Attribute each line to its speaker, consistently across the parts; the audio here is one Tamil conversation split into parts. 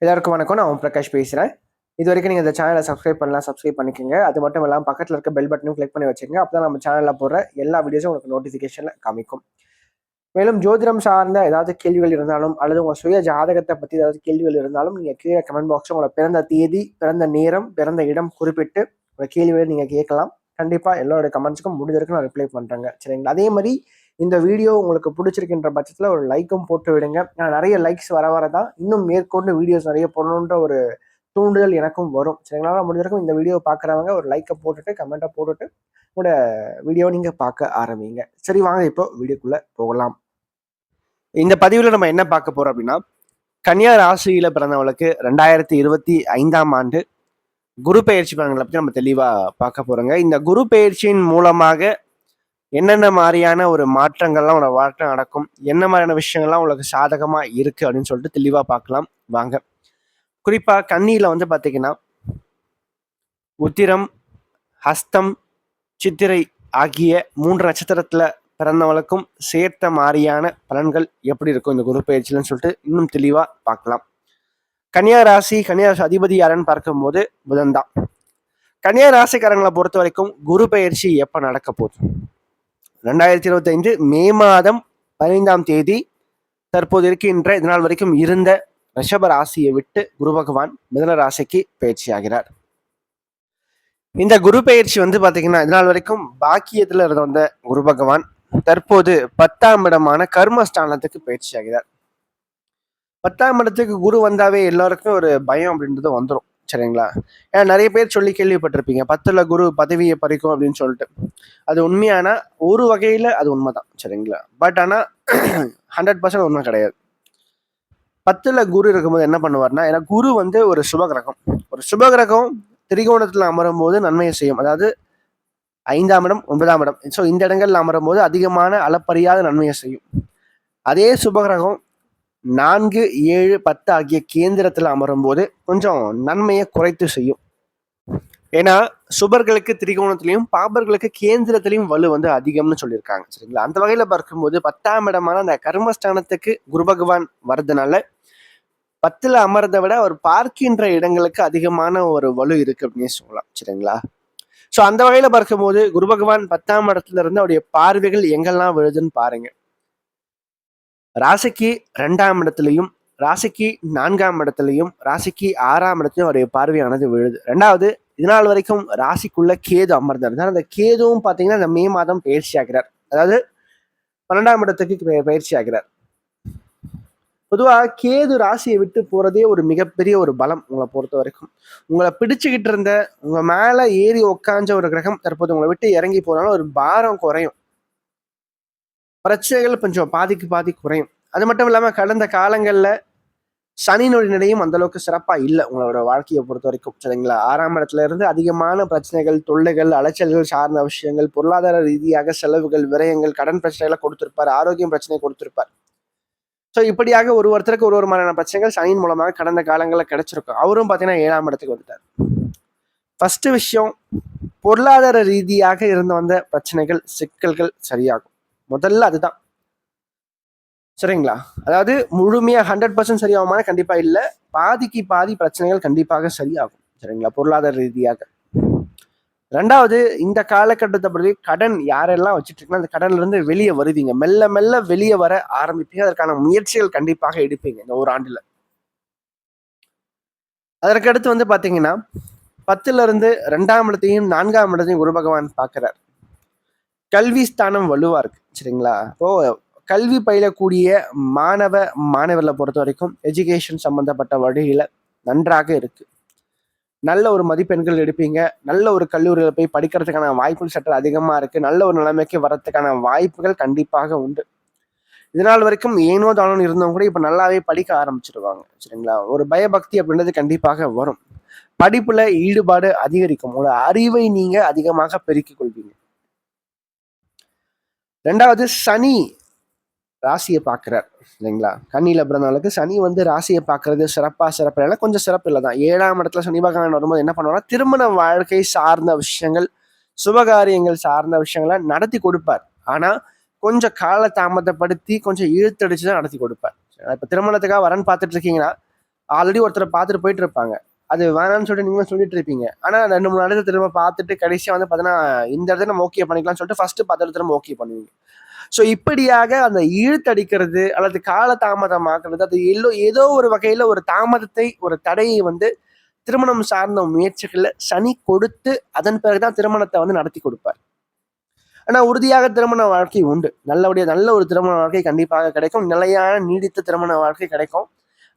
Speaker 1: எல்லாருக்கும் வணக்கம். நான் ஓம் பிரகாஷ் பேசுகிறேன். இது வரைக்கும் நீங்கள் இந்த சேனலை சப்ஸ்கிரைப் பண்ணலாம், சப்ஸ்கிரைப் பண்ணிக்கோங்க. அது மட்டும் இல்லாமல் பக்கத்தில் இருக்க பெல் பட்டனும் கிளிக் பண்ணி வச்சுக்கோங்க. அப்போ தான் நம்ம சேனலில் போடுற எல்லா வீடியோஸும் உங்களுக்கு நோட்டிஃபிகேஷனில் காமிக்கும். மேலும் ஜோதிடம் சார்ந்த ஏதாவது கேள்விகள் இருந்தாலும் அல்லது உங்கள் சுய ஜாதகத்தை பற்றி ஏதாவது கேள்விகள் இருந்தாலும் நீங்கள் கீழே கமெண்ட் பாக்ஸில் உங்களோட பிறந்த தேதி, பிறந்த நேரம், பிறந்த இடம் குறிப்பிட்டு உங்கள் கேள்விகளை நீங்கள் கேட்கலாம். கண்டிப்பாக எல்லோருடைய கமெண்ட்ஸுக்கும் முடிஞ்ச வரைக்கும் நான் ரிப்ளை பண்ணுறேங்க. சரிங்களா? அதே மாதிரி இந்த வீடியோ உங்களுக்கு பிடிச்சிருக்கின்ற பட்சத்தில் ஒரு லைக்கும் போட்டு விடுங்க. நிறைய லைக்ஸ் வர தான் இன்னும் மேற்கொண்டு வீடியோஸ் நிறைய போடணுன்ற ஒரு தூண்டுதல் எனக்கும் வரும். சரிங்களா? முடிஞ்சிருக்கும் இந்த வீடியோ பார்க்குறவங்க ஒரு லைக்கை போட்டுட்டு கமெண்ட்டை போட்டுட்டு உங்களோட வீடியோ நீங்கள் பார்க்க ஆரம்பிங்க. சரி, வாங்க இப்போ வீடியோக்குள்ளே போகலாம். இந்த பதிவில் நம்ம என்ன பார்க்க போகிறோம் அப்படின்னா, கன்னியா ராசியில் பிறந்தவங்களுக்கு 2025ஆம் ஆண்டு குரு பெயர்ச்சி பலன்களை பற்றி நம்ம தெளிவாக பார்க்க போகிறோங்க. இந்த குரு பெயர்ச்சியின் மூலமாக என்னென்ன மாதிரியான ஒரு மாற்றங்கள்லாம் உங்களோட வாழ்க்கை நடக்கும், என்ன மாதிரியான விஷயங்கள்லாம் உங்களுக்கு சாதகமாக இருக்குது அப்படின்னு சொல்லிட்டு தெளிவாக பார்க்கலாம் வாங்க. குறிப்பாக கன்னியில் வந்து பார்த்தீங்கன்னா உத்திரம், ஹஸ்தம், சித்திரை ஆகிய 3 நட்சத்திரத்தில் பிறந்தவங்களுக்கும் சேர்த்த மாதிரியான பலன்கள் எப்படி இருக்கும் இந்த குரு பயிற்சியில்னு சொல்லிட்டு இன்னும் தெளிவாக பார்க்கலாம். கன்னியா ராசி அதிபதி யாருன்னு பார்க்கும்போது புதன் தான். கன்னியா ராசிக்காரங்களை பொறுத்த வரைக்கும் குரு பயிற்சி எப்போ நடக்க போகுது? 2025 மே மாதம் 15ஆம் தேதி தற்போது இருக்கின்ற இதனால் வரைக்கும் இருந்த ரிஷப ராசியை விட்டு குரு பகவான் மிதுன ராசிக்கு பயிற்சி ஆகிறார். இந்த குரு பயிற்சி வந்து பாத்தீங்கன்னா இதனால் வரைக்கும் பாக்கியத்துல இருந்த வந்த குரு பகவான் தற்போது 10ஆம் இடமான கர்மஸ்தானத்துக்கு பயிற்சி ஆகிறார். 10ஆம் இடத்துக்கு குரு வந்தாவே எல்லாருக்கும் ஒரு பயம் அப்படின்றது வந்துடும். சரிங்களா? ஏன்னா நிறைய பேர் சொல்லி கேள்விப்பட்டிருப்பீங்க 10ல் குரு பதவியை பறிக்கும் அப்படின்னு சொல்லிட்டு. அது உண்மையான ஒரு வகையில அது உண்மைதான். சரிங்களா? பட் ஆனா 100% உண்மை கிடையாது. 10ல் குரு இருக்கும்போது என்ன பண்ணுவார்னா, ஏன்னா குரு வந்து ஒரு சுபகிரகம். ஒரு சுபகிரகம் திரிகோணத்துல அமரும் போது நன்மையை செய்யும். அதாவது 5ஆம் இடம், 9ஆம் இடம், ஸோ இந்த இடங்கள்ல அமரும் போது அதிகமான அளப்பறியாத நன்மையை செய்யும். அதே சுபகிரகம் 4, 7, 10 ஆகிய கேந்திரத்தில் அமரும் போது கொஞ்சம் நன்மையை குறைத்து செய்யும். ஏன்னா சுபர்களுக்கு திரிகோணத்திலையும் பாபர்களுக்கு கேந்திரத்திலையும் வலு வந்து அதிகம்னு சொல்லியிருக்காங்க. சரிங்களா? அந்த வகையில பார்க்கும்போது 10ஆம் இடமான அந்த கர்மஸ்தானத்துக்கு குரு பகவான் வர்றதுனால 10ல் அமர்றதை விட அவர் பார்க்கின்ற இடங்களுக்கு அதிகமான ஒரு வலு இருக்கு அப்படின்னு சொல்லலாம். சரிங்களா? ஸோ அந்த வகையில பார்க்கும்போது குரு பகவான் 10ஆம் இடத்துல இருந்து அவருடைய பார்வைகள் எங்கெல்லாம் விழுதுன்னு பாருங்க. ராசிக்கு 2ஆம் இடத்துலையும், ராசிக்கு 4ஆம் இடத்துலையும், ராசிக்கு 6ஆம் இடத்துலையும் அவருடைய பார்வையானது விழுது. 2வது, இதனால் வரைக்கும் ராசிக்குள்ள கேது அமர்ந்திருந்தார். அந்த கேதுவும் பார்த்தீங்கன்னா இந்த மே மாதம் பயிற்சி ஆகிறார். அதாவது 12ஆம் இடத்துக்கு பயிற்சி ஆகிறார். பொதுவாக கேது ராசியை விட்டு போறதே ஒரு மிகப்பெரிய ஒரு பலம். உங்களை பொறுத்த வரைக்கும் உங்களை பிடிச்சுக்கிட்டு இருந்த உங்க மேல ஏறி உக்காஞ்ச ஒரு கிரகம் தற்போது உங்களை விட்டு இறங்கி போனாலும் ஒரு பாரம் குறையும், பிரச்சனைகள் கொஞ்சம் பாதிக்கு பாதி குறையும். அது மட்டும் இல்லாம கடந்த காலங்கள்ல சனியினுடைய நிலையும் அந்த அளவுக்கு சிறப்பா இல்லை உங்களோட வாழ்க்கையை பொறுத்த வரைக்கும். சரிங்களா? 6ஆம் இடத்துல இருந்து அதிகமான பிரச்சனைகள், தொல்லைகள், அலைச்சல்கள் சார்ந்த விஷயங்கள், பொருளாதார ரீதியாக செலவுகள், விரயங்கள், கடன் பிரச்சனைகளை கொடுத்திருப்பார், ஆரோக்கியம் பிரச்சனை கொடுத்திருப்பார். ஸோ இப்படியாக ஒருத்தருக்கு ஒரு மாதிரியான பிரச்சனைகள் சனியின் மூலமாக கடந்த காலங்களில் கிடைச்சிருக்கும். அவரும் பார்த்தீங்கன்னா 7ஆம் இடத்துக்கு வந்துட்டார். ஃபர்ஸ்ட் விஷயம், பொருளாதார ரீதியாக இருந்து வந்த பிரச்சனைகள், சிக்கல்கள் சரியாகும். முதல்ல அதுதான். சரிங்களா? அதாவது முழுமையா 100% சரியாகுமான கண்டிப்பா இல்லை, பாதிக்கு பாதி பிரச்சனைகள் கண்டிப்பாக சரியாகும். சரிங்களா? பொருளாதார ரீதியாக. 2வது, இந்த காலகட்டத்தை பற்றி கடன் யாரெல்லாம் வச்சுட்டு இருக்கீங்கன்னா அந்த கடன்ல இருந்து வெளியே வருவீங்க. மெல்ல மெல்ல வெளியே வர ஆரம்பிப்பீங்க. அதற்கான முயற்சிகள் கண்டிப்பாக எடுப்பீங்க இந்த ஒரு ஆண்டுல. அதற்கடுத்து வந்து பாத்தீங்கன்னா 10ல் இருந்து 2ஆம் இடத்தையும் 4ஆம் இடத்தையும் குரு பகவான் பார்க்கிறார். கல்வி ஸ்தானம் வலுவா இருக்கு. சரிங்களா? இப்போ கல்வி பயிலக்கூடிய மாணவர்களை பொறுத்த வரைக்கும் எஜுகேஷன் சம்பந்தப்பட்ட வழியில நன்றாக இருக்கு. நல்ல ஒரு மதிப்பெண்கள் எடுப்பீங்க. நல்ல ஒரு கல்லூரியில போய் படிக்கிறதுக்கான வாய்ப்புகள் சற்று அதிகமா இருக்கு. நல்ல ஒரு நிலைமைக்கு வரதுக்கான வாய்ப்புகள் கண்டிப்பாக உண்டு. இதனால் வரைக்கும் ஏனோ தானோ இருந்தவங்க கூட இப்ப நல்லாவே படிக்க ஆரம்பிச்சிருவாங்க. சரிங்களா? ஒரு பயபக்தி அப்படின்றது கண்டிப்பாக வரும். படிப்புல ஈடுபாடு அதிகரிக்கும். உங்களோட அறிவை நீங்க அதிகமாக பெருக்கிக் கொள்வீங்க. 2வது, சனி ராசியை பார்க்கிறார். இல்லைங்களா? கன்னியில பிறந்தவங்களுக்கு சனி வந்து ராசியை பார்க்கறது சிறப்பு இல்லை, கொஞ்சம் சிறப்பு இல்லை தான். 7ஆம் இடத்துல சனி பகவான் வரும்போது என்ன பண்ணுவாங்கன்னா திருமண வாழ்க்கை சார்ந்த விஷயங்கள், சுபகாரியங்கள் சார்ந்த விஷயங்களை நடத்தி கொடுப்பார். ஆனா கொஞ்சம் கால தாமதப்படுத்தி கொஞ்சம் இழுத்தடிச்சு தான் நடத்தி கொடுப்பார். இப்ப திருமணத்துக்காக வரன் பார்த்துட்டு இருக்கீங்கன்னா ஆல்ரெடி ஒருத்தரை பார்த்துட்டு போயிட்டு இருப்பாங்க. அது வேணாம்னு சொல்லிட்டு நீங்களும் சொல்லிட்டு இருப்பீங்க. ஆனா 2, 3 இடத்த திரும்ப பார்த்துட்டு கடைசியா வந்து பார்த்தீங்கன்னா, இந்த இடத்துல நம்ம ஓகே பண்ணிக்கலாம்னு சொல்லிட்டு ஃபர்ஸ்ட்டு பார்த்த இடத்துல திரும்ப ஓகே பண்ணுவீங்க. ஸோ இப்படியாக அந்த இழுத்தடிக்கிறது அல்லது கால தாமதமாக்குறது, அது ஏதோ ஒரு வகையில ஒரு தாமதத்தை, ஒரு தடையை வந்து திருமணம் சார்ந்த முயற்சிகள்ல சனி கொடுத்து, அதன் பிறகுதான் திருமணத்தை வந்து நடத்தி கொடுப்பார். ஆனா உறுதியாக திருமண வாழ்க்கை உண்டு. நல்ல ஒரு திருமண வாழ்க்கை கண்டிப்பாக கிடைக்கும். நிலையான நீடித்த திருமண வாழ்க்கை கிடைக்கும்.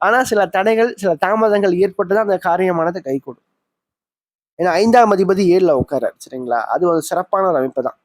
Speaker 1: ஆனா சில தடைகள், சில தாமதங்கள் ஏற்பட்டு தான் அந்த காரியமானது கைகூடும். ஏன்னா 5ஆம் அதிபதி 7ல உட்காராரு. சரிங்களா? அது ஒரு சிறப்பான ஒரு அமைப்பு தான்.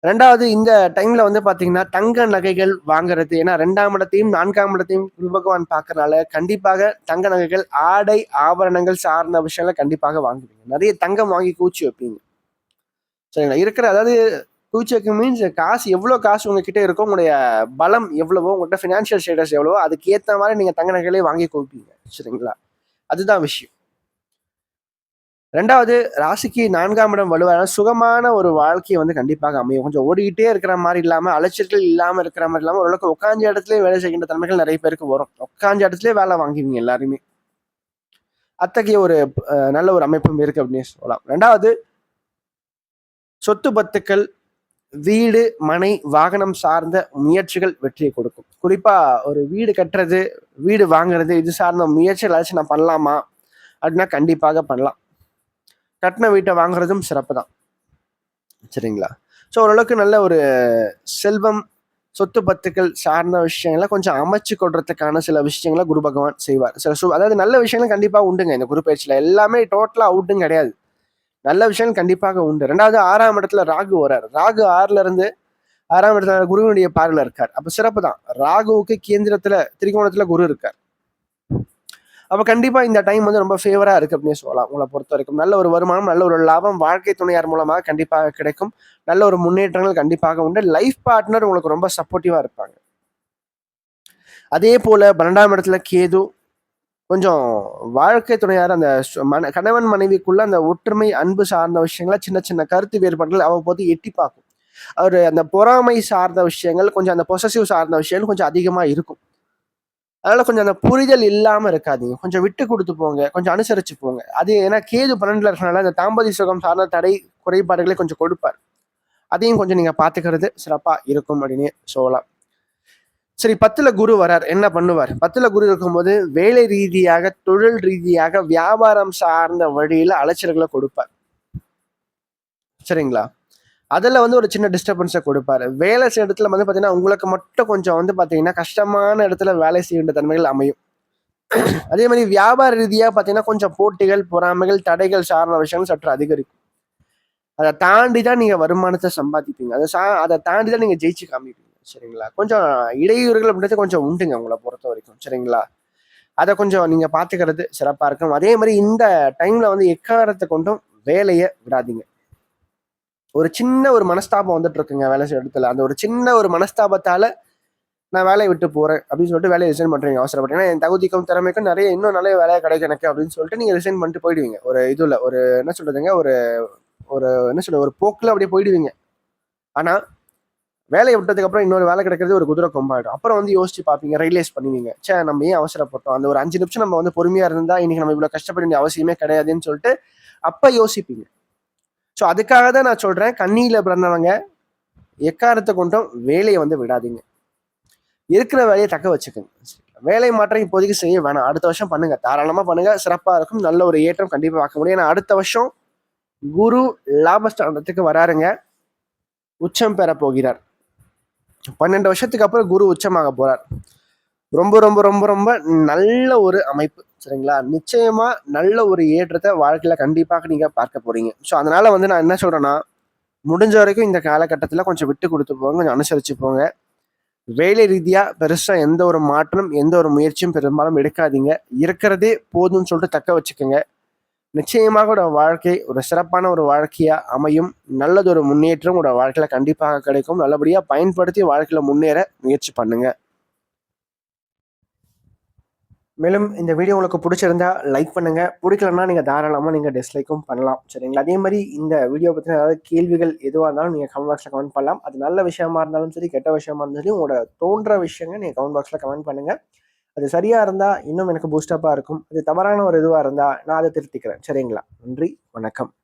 Speaker 1: 2வது இந்த டைம்ல வந்து பார்த்தீங்கன்னா, தங்க நகைகள் வாங்குறது. ஏன்னா 2ஆம் இடத்தையும், 4ஆம் இடத்தையும் குரு பகவான் பார்க்கறனால, கண்டிப்பாக தங்க நகைகள், ஆடை, ஆபரணங்கள் சார்ந்த விஷயங்கள கண்டிப்பாக வாங்குவீங்க. நெறைய தங்கம் வாங்கி குவிச்சு வைப்பீங்க. சரிங்களா? அதாவது குவிச்சு வைக்க மீன்ஸ் காசு எவ்வளோ காசு உங்ககிட்ட இருக்கோ, உங்களுடைய பலம் எவ்வளவோ, உங்கள்ட்ட ஃபினான்ஷியல் ஸ்டேட்டஸ் எவ்வளவோ, அதுக்கு ஏத்த மாரி நீங்க தங்க நகைகளே வாங்கி குவிப்பீங்க. சரிங்களா? அதுதான் விஷயம். 2வது ராசிக்கு 4ஆம் இடம் வலுவான சுகமான ஒரு வாழ்க்கை வந்து கண்டிப்பாக அமையும். கொஞ்சம் ஓடிக்கிட்டே இருக்கிற மாரி இல்லாம, அலைச்சல்கள் இல்லாம இருக்கிற மாரி இல்லாம, ஓரளவுக்கு உட்காந்த இடத்திலேயே வேலை செய்கின்ற தன்மைகள் நெறைய பேருக்கு வரும். உட்காந்த இடத்திலேயே வேலை வாங்குவீங்க எல்லாருமே. அத்தகைய ஒரு நல்ல ஒரு அமைப்பும் இருக்கு அப்படின்னு சொல்லலாம். 2வது சொத்து பத்துக்கள், வீடு, மனை, வாகனம் சார்ந்த முயற்சிகள் வெற்றியை கொடுக்கும். குறிப்பா ஒரு வீடு கட்டுறது, வீடு வாங்குறது, இது சார்ந்த முயற்சிகள் ஏதாச்சும் நான் பண்ணலாமா? அப்படின்னா கண்டிப்பாக பண்ணலாம். கட்டின வீட்டை வாங்குறதும் சிறப்பு தான். சரிங்களா? ஸோ ஓரளவுக்கு நல்ல ஒரு செல்வம், சொத்து பத்துக்கள் சார்ந்த விஷயங்கள கொஞ்சம் அமைச்சு கொடுறதுக்கான சில விஷயங்கள குரு பகவான் செய்வார். அதாவது நல்ல விஷயங்கள் கண்டிப்பா உண்டுங்க இந்த குரு பயிற்சியில. எல்லாமே டோட்டலா அவுட்டும் கிடையாது. நல்ல விஷயங்கள் கண்டிப்பாக உண்டு. 2வது 6ஆம் இடத்துல ராகு வராரு. ராகு 6ல இருந்து 6ஆம் இடத்துல குருவினுடைய பார்வையில இருக்கார். அப்ப சிறப்பு தான். ராகுவுக்கு கேந்திரத்துல திரிகோணத்துல குரு இருக்கார். அப்ப கண்டிப்பா இந்த டைம் வந்து ரொம்ப ஃபேவரா இருக்கு அப்படின்னு சொல்லலாம். உங்களை பொறுத்த வரைக்கும் நல்ல ஒரு வருமானம், நல்ல ஒரு லாபம், வாழ்க்கை துணையார் மூலமாக கண்டிப்பாக கிடைக்கும். நல்ல ஒரு முன்னேற்றங்கள் கண்டிப்பாக உண்டு. லைஃப் பார்ட்னர் உங்களுக்கு ரொம்ப சப்போர்ட்டிவா இருப்பாங்க. அதே போல 12ஆம் இடத்துல கேது கொஞ்சம் வாழ்க்கை துணையார் அந்த கணவன் மனைவிக்குள்ள அந்த ஒற்றுமை, அன்பு சார்ந்த விஷயங்கள சின்ன சின்ன கருத்து வேறுபாடுகள் அவ்வப்போது எட்டி பார்க்கும். அவரு அந்த பொறாமை சார்ந்த விஷயங்கள், கொஞ்சம் அந்த பொசசிவ் சார்ந்த விஷயங்கள் கொஞ்சம் அதிகமா இருக்கும். அதனால கொஞ்சம் அந்த புரிதல் இல்லாம இருக்காதீங்க. கொஞ்சம் விட்டு கொடுத்து போங்க. கொஞ்சம் அனுசரிச்சு போங்க. அது ஏன்னா கேது 12ல இருக்கனால அந்த தாம்பத்திய சுகம் சார்ந்த தடை, குறைபாடுகளை கொஞ்சம் கொடுப்பார். அதையும் கொஞ்சம் நீங்க பார்த்துக்கிறது சிறப்பா இருக்கும் அப்படின்னு சொல்லலாம். சரி 10ல குரு வரார். என்ன பண்ணுவார்? 10ல குரு இருக்கும்போது வேலை ரீதியாக, தொழில் ரீதியாக, வியாபாரம் சார்ந்த வழியில அலைச்சல்களை கொடுப்பார். சரிங்களா? அதுல வந்து ஒரு சின்ன டிஸ்டர்பன்ஸை கொடுப்பாரு. வேலை செய்ய இடத்துல வந்து பார்த்தீங்கன்னா, உங்களுக்கு மட்டும் கொஞ்சம் வந்து பார்த்தீங்கன்னா, கஷ்டமான இடத்துல வேலை செய்ய வேண்டிய தன்மைகள் அமையும். அதே மாதிரி வியாபார ரீதியா பார்த்தீங்கன்னா, கொஞ்சம் போட்டிகள், பொறாமைகள், தடைகள் சார்ந்த விஷயங்கள் சற்று அதிகரிக்கும். அதை தாண்டி தான் நீங்க வருமானத்தை சம்பாதிப்பீங்க. அதை தாண்டி தான் நீங்க ஜெயிச்சு காமிப்பீங்க. சரிங்களா? கொஞ்சம் இடையூறுகள் அப்படின்றது கொஞ்சம் உண்டுங்க உங்களை பொறுத்த வரைக்கும். சரிங்களா? அதை கொஞ்சம் நீங்க பார்த்துக்கிறது சிறப்பா இருக்கும். அதே மாதிரி இந்த டைம்ல வந்து எக்காரணத்தை கொண்டும் வேலையை விடாதீங்க. ஒரு சின்ன ஒரு மனஸ்தாபம் வந்துட்டு இருக்குங்க வேலை செய்ய இடத்துல. அந்த ஒரு சின்ன ஒரு மனஸ்தாபத்தால நான் வேலையை விட்டு போறேன் அப்படின்னு சொல்லிட்டு வேலையை ரிசைன் பண்றீங்க அவசரப்பட்டு. என் தகுதிக்கும் திறமைக்கும் இன்னும் நிறைய வேலையை கிடைக்கும் எனக்கு அப்படின்னு சொல்லிட்டு நீங்க ரிசைன் பண்ணிட்டு போயிடுவீங்க. ஒரு இதுல ஒரு என்ன சொல்றதுங்க, ஒரு ஒரு என்ன சொல்றது, ஒரு போக்குல அப்படியே போயிடுவீங்க. ஆனா வேலையை விட்டதுக்கு அப்புறம் இன்னொரு வேலை கிடைக்கிறது ஒரு குதிரை கொம்பாயிடும். அப்புறம் வந்து யோசிச்சு பார்ப்பீங்க, ரியலைஸ் பண்ணுவீங்க, சே நம்ம ஏன் அவசரப்பட்டோம், அந்த ஒரு 5 நிமிஷம் நம்ம வந்து பொறுமையா இருந்தா இன்னைக்கு நம்ம இவ்வளவு கஷ்டப்பட வேண்டிய அவசியமே கிடையாதுன்னு சொல்லிட்டு அப்ப யோசிப்பீங்க. ஸோ அதுக்காக தான் நான் சொல்றேன், கண்ணியில பிறந்தவங்க எக்காரணத்தை கொண்டும் வேலையை வந்து விடாதீங்க. இருக்கிற வேலையை தக்க வச்சுக்கோங்க. வேலை மாற்றம் இப்போதைக்கு செய்ய வேணாம். அடுத்த வருஷம் பண்ணுங்க, தாராளமா பண்ணுங்க, சிறப்பா இருக்கும். நல்ல ஒரு ஏற்றம் கண்டிப்பா பார்க்க முடியும். ஏன்னா அடுத்த வருஷம் குரு லாபஸ்தானத்துக்கு வராருங்க, உச்சம் பெற போகிறார். 12 வருஷத்துக்கு அப்புறம் குரு உச்சமாக போறார். ரொம்ப ரொம்ப ரொம்ப ரொம்ப நல்ல ஒரு அமைப்பு. சரிங்களா? நிச்சயமா நல்ல ஒரு ஏற்றத்தை வாழ்க்கையில கண்டிப்பாக நீங்க பார்க்க போறீங்க. ஸோ அதனால வந்து நான் என்ன சொல்றேன்னா, முடிஞ்ச வரைக்கும் இந்த காலகட்டத்தில் கொஞ்சம் விட்டு கொடுத்து போங்க, கொஞ்சம் அனுசரிச்சு போங்க. வேலை ரீதியா பெருசா எந்த ஒரு மாற்றம், எந்த ஒரு முயற்சியும் பெரும்பாலும் எடுக்காதீங்க. இருக்கிறதே போதும்னு சொல்லிட்டு தக்க வச்சுக்கோங்க. நிச்சயமாக உங்களோட வாழ்க்கை ஒரு சிறப்பான ஒரு வாழ்க்கையா அமையும். நல்லதொரு முன்னேற்றம் உங்களோட வாழ்க்கையில கண்டிப்பாக கிடைக்கும். நல்லபடியா பயன்படுத்தி வாழ்க்கையில முன்னேற முயற்சி பண்ணுங்க. மேலும் இந்த வீடியோ உங்களுக்கு பிடிச்சிருந்தா லைக் பண்ணுங்க. பிடிக்கலன்னா நீங்க தாராளமா நீங்க டிஸ்லைக்கும் பண்ணலாம். சரிங்களா? அதே மாதிரி இந்த வீடியோ பத்தின ஏதாவது கேள்விகள் எதுவாக இருந்தாலும் நீங்க கமெண்ட் பாக்ஸ்ல கமெண்ட் பண்ணலாம். அது நல்ல விஷயமா இருந்தாலும் சரி, கெட்ட விஷயமா இருந்தாலும் சரி, உங்களோட தோன்ற விஷயங்கள் நீங்க கமெண்ட் பாக்ஸ்ல கமெண்ட் பண்ணுங்க. அது சரியா இருந்தா இன்னும் எனக்கு பூஸ்டப்பா இருக்கும். அது தவறான ஒரு இதுவா இருந்தா நான் அதை திருத்திக்கிறேன். சரிங்களா? நன்றி, வணக்கம்.